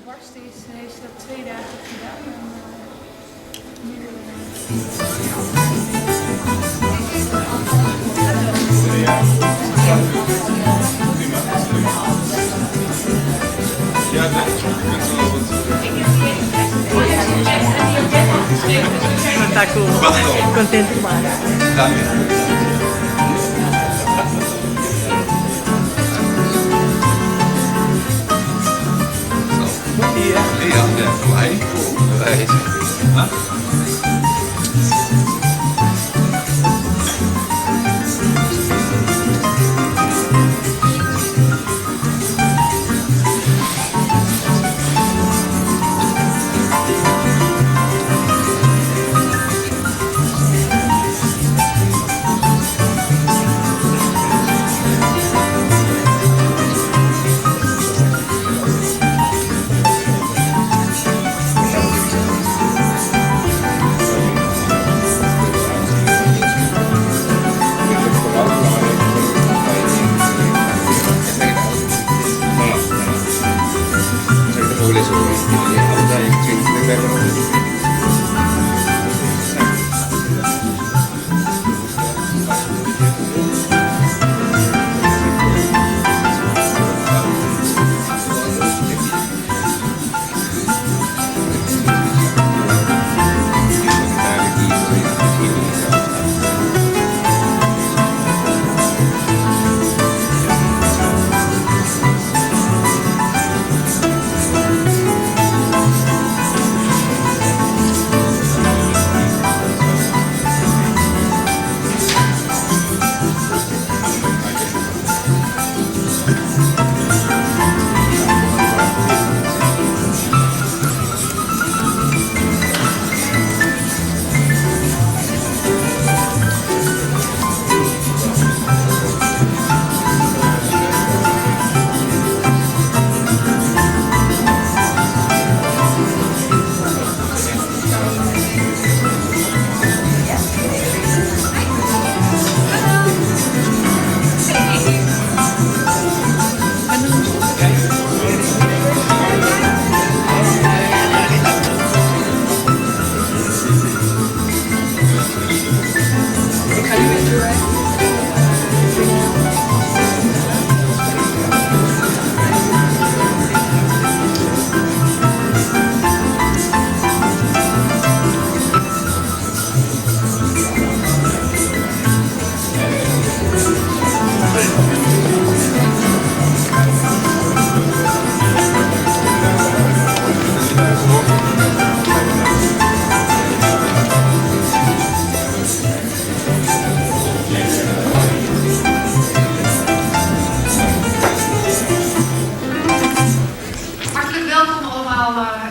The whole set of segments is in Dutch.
gebarsten is, heeft ze dat 2 dagen gedaan. Ja, dat is Está contente demais. Bom dia. Ja, vai.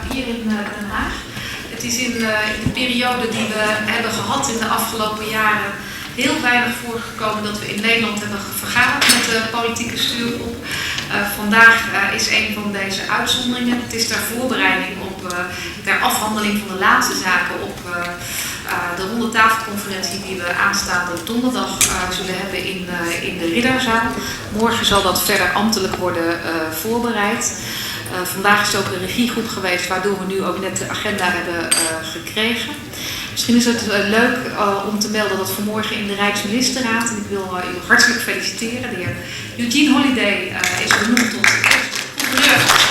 Hier in Den Haag. Het is in de periode die we hebben gehad in de afgelopen jaren heel weinig voorgekomen dat we in Nederland hebben vergaderd met de politieke stuurgroep. Vandaag is een van deze uitzonderingen. Het is ter voorbereiding ter afhandeling van de laatste zaken op de Ronde Tafel Conferentie die we aanstaande donderdag zullen hebben in de Ridderzaal. Morgen zal dat verder ambtelijk worden voorbereid. Vandaag is het ook een regiegroep geweest, waardoor we nu ook net de agenda hebben gekregen. Misschien is het leuk om te melden dat vanmorgen in de Rijksministerraad, en ik wil u hartelijk feliciteren, de heer Eugene Holiday is benoemd tot de eerste gouverneur